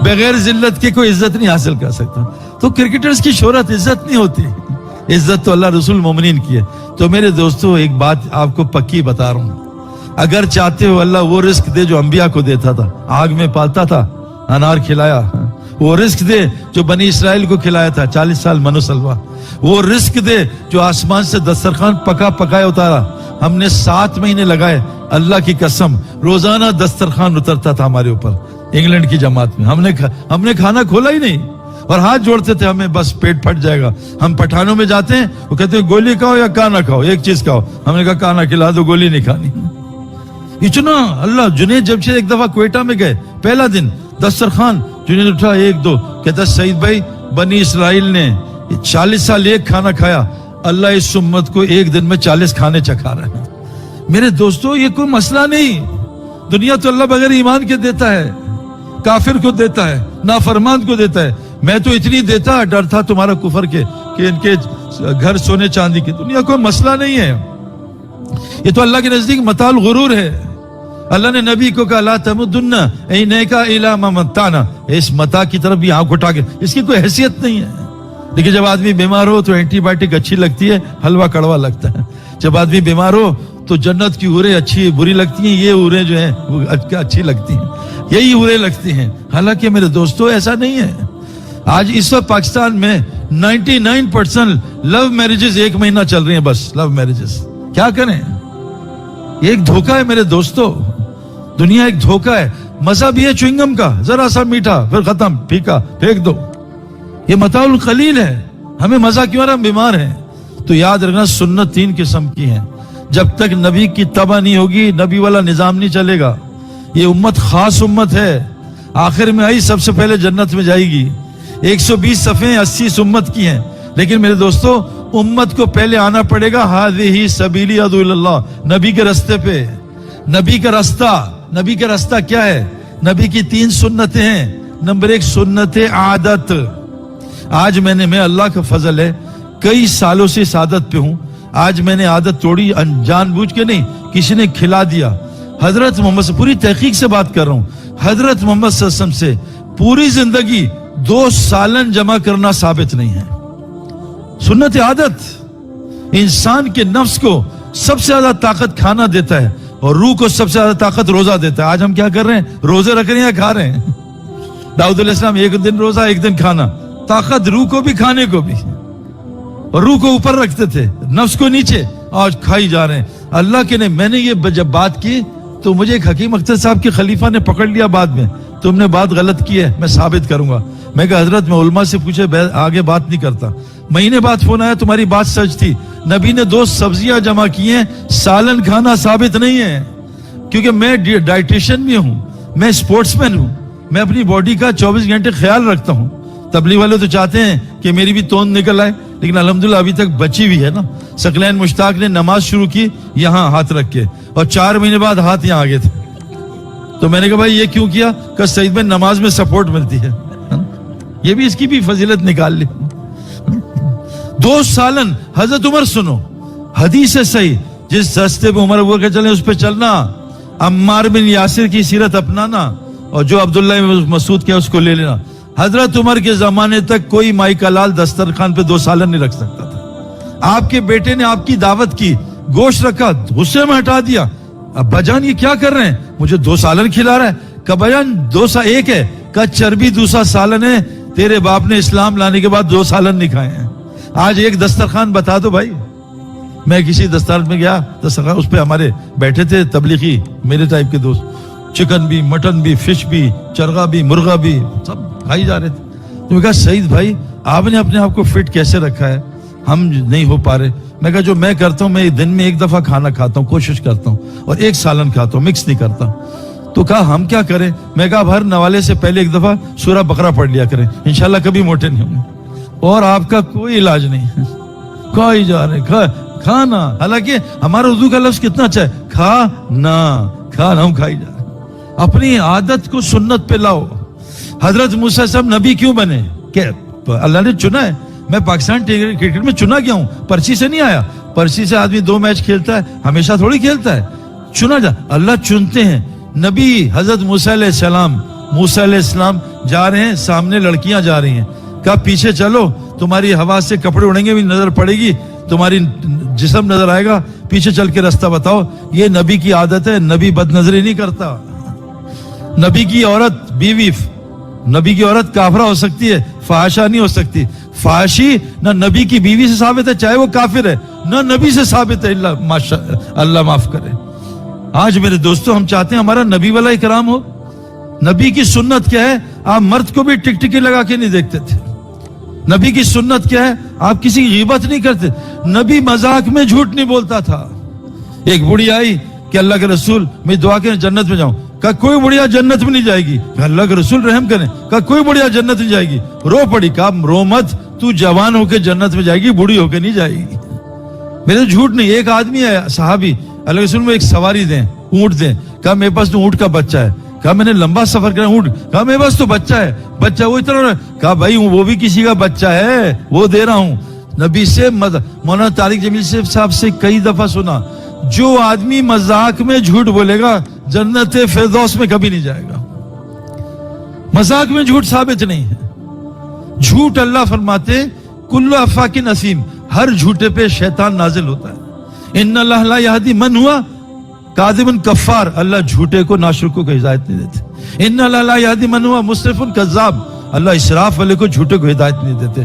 बगैर जिल्लत के कोई इज्जत नहीं हासिल कर सकता। तो क्रिकेटर्स की शोहरत इज्जत नहीं होती, इज्जत तो अल्लाह रसूल मोमिनीन की है। तो मेरे दोस्तों एक बात आपको पक्की बता रहा हूँ, अगर चाहते हो अल्लाह वो रिस्क दे जो अंबिया को देता था, आग में पालता था, अनार खिलाया, वो रिस्क दे जो बनी इसराइल को खिलाया था 40 साल मनुसलवा, वो रिस्क दे जो आसमान से दस्तरखान पका पकाया उतारा, हमने 7 महीने लगाए, अल्लाह की कसम रोजाना दस्तरखान उतरता था हमारे ऊपर इंग्लैंड की जमात में, हमने खाना खोला ही नहीं और हाथ जोड़ते थे, हमें बस पेट फट जाएगा। हम पठानों में जाते हैं, वो कहते हैं गोली खाओ या काना खाओ, एक चीज खाओ, हमने कहा काना खिला दो, गोली नहीं खानी। इतना अल्लाह। जुनेद जमशेद एक दफा क्वेटा में गए, पहला दिन दस्तरखान, जुनेद उठा 1-2, कहता सईद भाई बनी इसराइल ने 40 साल एक खाना खाया, अल्लाह इस उम्मत को एक दिन में 40 खाने चखा रहा है। मेरे दोस्तों ये कोई मसला नहीं, दुनिया तो अल्लाह बगैर ईमान के देता है, काफिर को देता है, नाफरमान को देता है। मैं तो इतनी देता, डर था तुम्हारा कुफर के कि इनके घर सोने चांदी के, दुनिया कोई मसला नहीं है। ये तो अल्लाह के नजदीक मताल गुरूर है। अल्लाह ने नबी को कहा ला तमुद्दुन्ना ऐनैका इला मा मत्ताना, इस मता की तरफ भी आंख उठा के, इसकी कोई हैसियत नहीं है। देखिए जब आदमी बीमार हो तो एंटीबायोटिक अच्छी लगती है, हलवा कड़वा लगता है। जब आदमी बीमार हो तो जन्नत की उरे अच्छी बुरी लगती हैं, ये उरे जो है वो अच्छी लगती हैं, यही उरे लगती हैं। हालांकि मेरे दोस्तों ऐसा नहीं है। आज इस वक्त पाकिस्तान में 99% लव मैरिजेस 1 महीना चल रही हैं, बस लव मैरिजेस। क्या करें, ये एक धोखा है मेरे दोस्तों, दुनिया एक धोखा है। मजा भी है च्युइंगम का, जरा सा मीठा फिर खत्म, फीका फेंक दो, ये मताउल कलील है। हमें मजा क्यों आ रहा, हम बीमार हैं। तो याद रखना सुन्नत 3 किस्म की है, जब तक नबी की तबा नहीं होगी नबी वाला निजाम नहीं चलेगा। ये उम्मत खास उम्मत है, आखिर में आई सबसे पहले जन्नत में जाएगी। 120 सफ़े 80 उम्मत की हैं, लेकिन मेरे दोस्तों उम्मत को पहले आना पड़ेगा हाज़िही सबीली अदू इल्लल्लाह, नबी के रास्ते पे। नबी का रास्ता क्या है? नबी की 3 सुन्नतें हैं। नंबर 1 सुन्नत आदत। आज मैं अल्लाह का फजल है कई सालों से इस आदत पे हूं। आज मैंने आदत तोड़ी, जानबूझ के नहीं, किसी ने खिला दिया। हजरत मोहम्मद से पूरी तहकीक से बात कर रहा हूं, हजरत मोहम्मद सल्लल्लाहु अलैहि वसल्लम से पूरी जिंदगी 2 सालन जमा करना साबित नहीं है। सुन्नत आदत इंसान के नफ्स को सबसे ज्यादा ताकत खाना देता है और रूह को सबसे ज्यादा ताकत रोजा देता है। आज हम क्या कर रहे हैं, रोजे रख रहे हैं या खा रहे हैं? दाऊद अलैहिस्सलाम 1 दिन रोजा 1 दिन खाना, ताकत रूह को भी खाने को भी, और रूह को ऊपर रखते थे, नफ्स को नीचे, आज खाई जा रहे हैं। अल्लाह के ने मैंने ये जब बात की तो मुझे एक हकीम अख्तर साहब के खलीफा ने पकड़ लिया बाद में, तुमने बात गलत की है, मैं साबित करूंगा। मैं कहा हजरत मैं उलमा से पूछे आगे बात नहीं करता। महीने बाद फोन आया, तुम्हारी बात सच थी, नबी ने 2 सब्जियां जमा की हैं, सालन खाना साबित नहीं है। क्योंकि मैं डाइटिशियन भी हूं, मैं स्पोर्ट्समैन हूं, मैं अपनी बॉडी का 24 घंटे ख्याल रखता हूं। तबलीग वाले तो चाहते हैं कि मेरी भी तोंद निकल आए, लेकिन अल्हम्दुलिल्लाह अभी तक बची हुई है ना। सकलैन मुश्ताक ने नमाज शुरू की यहाँ हाथ रख के, और 4 महीने बाद हाथ यहाँ आगे थे। तो मैंने कहा भाई ये क्यों किया? कहा सईद में नमाज में सपोर्ट मिलती है। ये भी इसकी भी फजीलत निकाल ली। 2 सालन हजरत उमर, सुनो हदीस है सही, जिस रास्ते पे उमर अबू बकर चले उस पे चलना, अम्मार बिन यासिर की सीरत अपनाना, और जो अब्दुल्ला मसूद क्या उसको ले लेना। हजरत उमर के जमाने तक कोई माई का लाल दस्तरखान पे 2 सालन नहीं रख सकता था। आपके बेटे ने आपकी दावत की, गोश्त रखा, गुस्से में हटा दिया। अब्बा जान ये क्या कर रहे हैं, मुझे 2 सालन खिला रहा है। कब्बा जान 2 सा 1 है, का चर्बी दूसरा सालन है, तेरे बाप ने इस्लाम लाने के बाद 2 सालन नहीं खाए हैं। आज एक दस्तरखान बता दो भाई। मैं किसी दस्तरखान में गया, दस्तरखान उस पे हमारे बैठे थे तबलीगी मेरे टाइप के दोस्त, चिकन भी, मटन भी, फिश भी, चरगा भी, मुर्गा भी, सब खाई जा रहे थे। तो मैं कहा सईद भाई आपने अपने आप को फिट कैसे रखा है, हम नहीं हो पा रहे। मैं कहा जो मैं करता हूँ, मैं दिन में 1 दफा खाना खाता हूँ, कोशिश करता हूँ, और 1 सालन खाता हूँ, मिक्स नहीं करता। तो कहा हम क्या करें? मैं कहा हर नवाले से पहले 1 दफा सूरह बकरा पढ़ लिया करें, इंशाल्लाह कभी मोटे नहीं होंगे। और आपका कोई इलाज नहीं, खाई जा रहे, खाना। हालांकि हमारा उर्दू का लफ्ज कितना अच्छा है, खाना, हम खाई जा रहे। अपनी आदत को सुन्नत पे लाओ। हजरत मूसा साहब नबी क्यों बने? क्या अल्लाह ने चुना है? मैं पाकिस्तान क्रिकेट में चुना गया हूं, पर्ची से नहीं आया। पर्ची से आदमी 2 मैच खेलता है, हमेशा थोड़ी खेलता है, चुना जा, अल्लाह चुनते हैं। नबी हजरत मूसा अलैहिस्सलाम موسیٰ علیہ السلام جا رہے ہیں, سامنے لڑکیاں جا رہی ہیں, کہا پیچھے چلو, تمہاری ہوا سے کپڑے اڑیں گے بھی, نظر پڑے گی, تمہاری جسم نظر آئے گا, پیچھے چل کے راستہ بتاؤ. یہ نبی کی عادت ہے, نبی بد نظری نہیں کرتا. نبی کی عورت بیوی, نبی کی عورت کافرہ ہو سکتی ہے, فحاشہ نہیں ہو سکتی. فحاشی نہ نبی کی بیوی سے ثابت ہے چاہے وہ کافر ہے, نہ نبی سے ثابت ہے, اللہ معاف کرے. آج میرے دوستو ہم چاہتے ہیں ہمارا نبی والا اکرام ہو. نبی کی سنت کیا ہے؟ آپ مرد کو بھی ٹکٹکی لگا کے نہیں دیکھتے تھے. نبی کی سنت کیا ہے؟ آپ کسی کی غیبت نہیں کرتے. نبی مذاق میں جھوٹ نہیں بولتا تھا. ایک بڑی آئی کہ اللہ کے رسول میں دعا کریں جنت میں جاؤں. کہا کوئی بڑھیا جنت میں نہیں جائے گی. کہا اللہ کے رسول رحم کریں. کہا کوئی بڑھیا جنت میں جائے گی. رو پڑی. کہا رو مت, تو جوان ہو کے جنت میں جائے گی, بوڑھی ہو کے نہیں جائے گی. میرے جھوٹ نہیں. ایک آدمی ہے صحابی, اللہ کے رسول میں ایک سواری دیں, اونٹ دیں. کہا میرے پاس تو اونٹ کا بچہ ہے. کہا میں نے لمبا سفر کرا اونٹ. کہا میرے پاس تو بچہ ہے. بچہ وہ اتنا. کہا بھائی وہ بھی کسی کا بچہ ہے, وہ دے رہا ہوں. نبی سے مولانا طارق جمیل صاحب سے کئی دفعہ سنا, جو آدمی مذاق میں جھوٹ بولے گا جنت فردوس میں کبھی نہیں جائے گا. مذاق میں جھوٹ ثابت نہیں ہے. جھوٹ اللہ فرماتے کل افاک نسیم, ہر جھوٹے پہ شیطان نازل ہوتا ہے. ان اللہ لا یہدی من ہوا کاذب کفار, اللہ جھوٹے کو ناشکروں کو ہدایت نہیں دیتے. ان اللہ لا یہدی من ہوا مسرف کذاب, اللہ اسراف والے کو جھوٹے کو ہدایت نہیں دیتے.